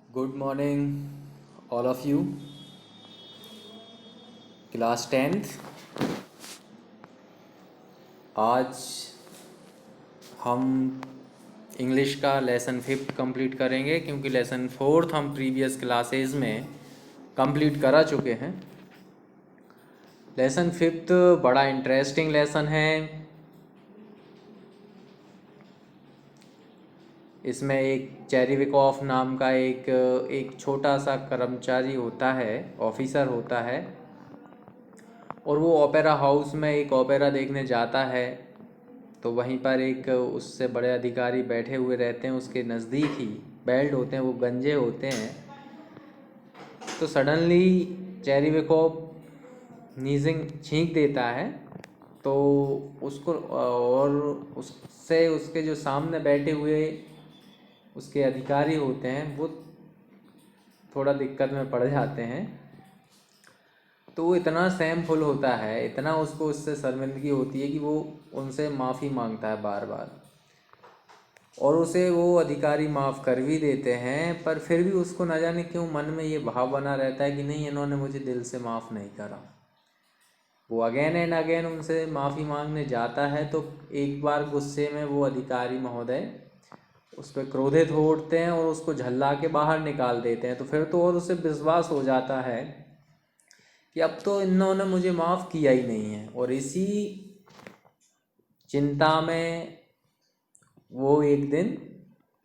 Good morning, all of you. Class 10th। आज हम English का लेसन 5th कंप्लीट करेंगे क्योंकि लेसन 4th हम प्रीवियस क्लासेस में कंप्लीट करा चुके हैं। लेसन 5th बड़ा इंटरेस्टिंग लेसन है। इसमें एक चेरिविकॉफ नाम का एक छोटा सा कर्मचारी होता है, ऑफिसर होता है, और वो ओपेरा हाउस में एक ओपेरा देखने जाता है। तो वहीं पर एक उससे बड़े अधिकारी बैठे हुए रहते हैं, उसके नज़दीक ही बेल्ट होते हैं, वो गंजे होते हैं। तो सडनली चेरिविकॉफ नीजिंग छींक देता है। तो उसको और उससे उसके जो सामने बैठे हुए उसके अधिकारी होते हैं वो थोड़ा दिक्कत में पड़ जाते हैं। तो वो इतना सहमफुल होता है, इतना उसको उससे शर्मिंदगी होती है कि वो उनसे माफ़ी मांगता है बार बार, और उसे वो अधिकारी माफ़ कर भी देते हैं। पर फिर भी उसको न जाने क्यों मन में ये भाव बना रहता है कि नहीं, इन्होंने मुझे दिल से माफ़ नहीं करा। वो अगेन एंड अगेन उनसे माफ़ी मांगने जाता है। तो एक बार गुस्से में वो अधिकारी महोदय उस पर क्रोधित हो उठते हैं और उसको झल्ला के बाहर निकाल देते हैं। तो फिर तो और उसे विश्वास हो जाता है कि अब तो इन्होंने मुझे माफ़ किया ही नहीं है, और इसी चिंता में वो एक दिन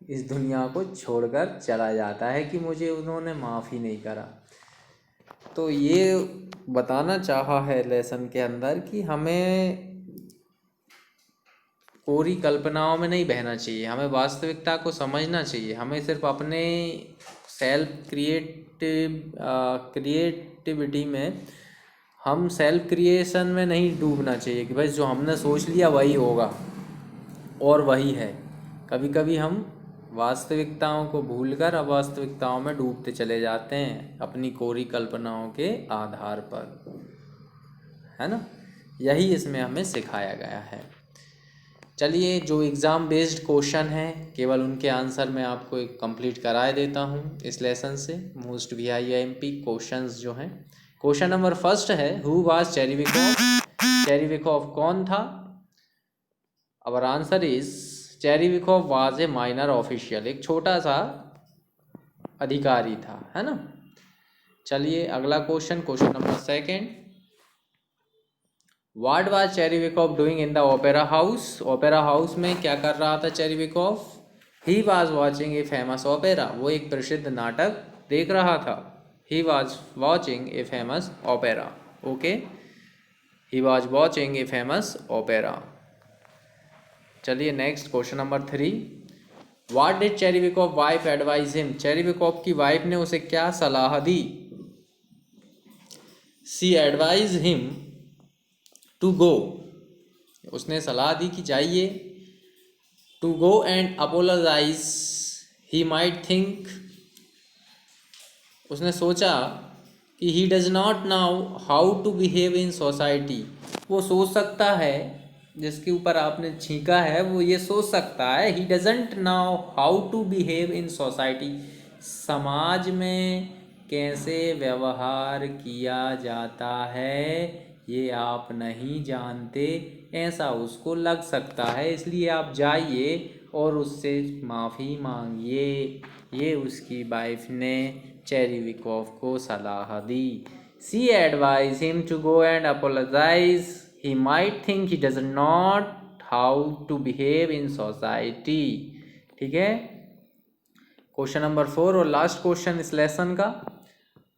इस दुनिया को छोड़कर चला जाता है कि मुझे उन्होंने माफ़ ही नहीं करा। तो ये बताना चाहा है लेसन के अंदर कि हमें कोरी कल्पनाओं में नहीं बहना चाहिए, हमें वास्तविकता को समझना चाहिए। हमें सिर्फ अपने सेल्फ क्रिएटिविटी में, हम सेल्फ क्रिएशन में नहीं डूबना चाहिए कि भाई जो हमने सोच लिया वही होगा और वही है। कभी कभी हम वास्तविकताओं को भूलकर अवास्तविकताओं में डूबते चले जाते हैं अपनी कोरी कल्पनाओं के आधार पर, है ना। यही इसमें हमें सिखाया गया है। चलिए, जो एग्ज़ाम बेस्ड क्वेश्चन है केवल उनके आंसर मैं आपको एक कंप्लीट कराए देता हूँ इस लेसन से। मोस्ट VIMP क्वेश्चंस जो हैं, क्वेश्चन नंबर फर्स्ट है, हु वाज चेरिविकॉफ। चेरिविकॉफ कौन था? Our answer is Chervyakov was a minor official, एक छोटा सा अधिकारी था, है ना। चलिए अगला question, question number second, what was Chervyakov doing in the opera house. Opera house में क्या कर रहा था Chervyakov? He was watching a famous opera, वो एक प्रसिद्ध नाटक देख रहा था। He was watching a famous opera, okay, he was watching a famous opera. चलिए next, question number 3, what did Chervyakov wife advise him. Chervyakov की वाइफ ने उसे क्या सलाह दी? She advise him to go, उसने सलाह दी कि जाइए, to go and apologise, he might think, उसने सोचा कि he does not know how to behave in society, वो सोच सकता है, जिसके ऊपर आपने छींका है वो ये सोच सकता है, he doesn't know how to behave in society, समाज में कैसे व्यवहार किया जाता है ये आप नहीं जानते, ऐसा उसको लग सकता है। इसलिए आप जाइए और उससे माफ़ी मांगिए। ये उसकी वाइफ ने चेरिविकॉफ को सलाह दी। She advise him to go and apologise, he might think he does not how to behave in society। ठीक है, क्वेश्चन नंबर 4 और लास्ट क्वेश्चन इस लेसन का,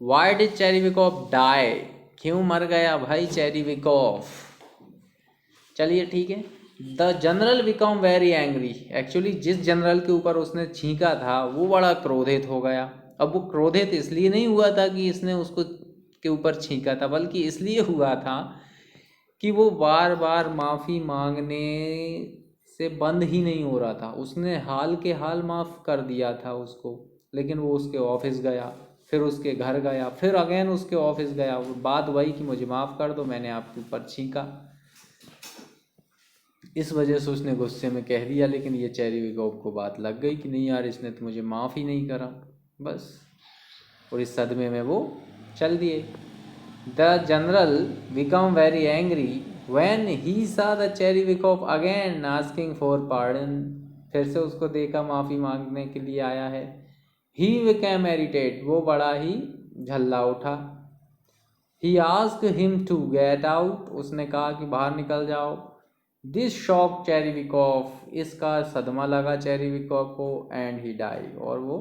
व्हाई डिड चेरिविकॉफ डाई, क्यों मर गया भाई चेरिविकॉफ। चलिए ठीक है, the general become very angry, actually जिस जनरल के ऊपर उसने छींका था वो बड़ा क्रोधित हो गया। अब वो क्रोधित इसलिए नहीं हुआ था कि इसने उसको के ऊपर छींका था, बल्कि इसलिए हुआ था कि वो बार बार माफ़ी मांगने से बंद ही नहीं हो रहा था। उसने हाल के हाल माफ़ कर दिया था उसको, लेकिन वो उसके ऑफिस गया, फिर उसके घर गया, फिर अगेन उसके ऑफिस गया, वो बात वही कि मुझे माफ़ कर दो, मैंने आपके ऊपर छींका। इस वजह से उसने गुस्से में कह दिया, लेकिन ये चेरिविकॉफ को बात लग गई कि नहीं यार, इसने तो मुझे माफ़ ही नहीं करा। बस, और इस सदमे में वो चल दिए। The general become very angry when he saw the Chervyakov again asking for pardon. फिर से उसको देखा माफ़ी मांगने के लिए आया है। ही बिकेम इरिटेट, वो बड़ा ही झल्ला उठा। He asked him to get out, उसने कहा कि बाहर निकल जाओ। दिस शॉक चेरीविकॉफ, इसका सदमा लगा चेरीविकॉफ को, एंड ही डाई, और वो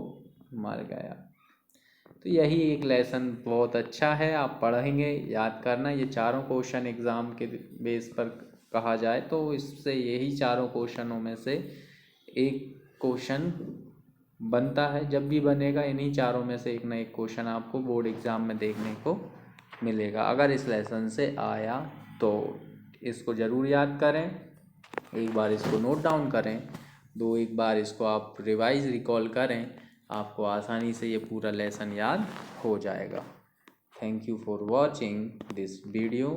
मर गया। तो यही एक लेसन बहुत अच्छा है, आप पढ़ेंगे, याद करना। ये चारों क्वेश्चन एग्ज़ाम के बेस पर कहा जाए तो इससे यही चारों क्वेश्चनों में से एक क्वेश्चन बनता है। जब भी बनेगा इन्हीं चारों में से एक ना एक क्वेश्चन आपको बोर्ड एग्ज़ाम में देखने को मिलेगा, अगर इस लेसन से आया तो। इसको ज़रूर याद करें, एक बार इसको नोट डाउन करें, एक बार इसको आप रिवाइज रिकॉल करें, आपको आसानी से ये पूरा लेसन याद हो जाएगा। Thank you for watching this video.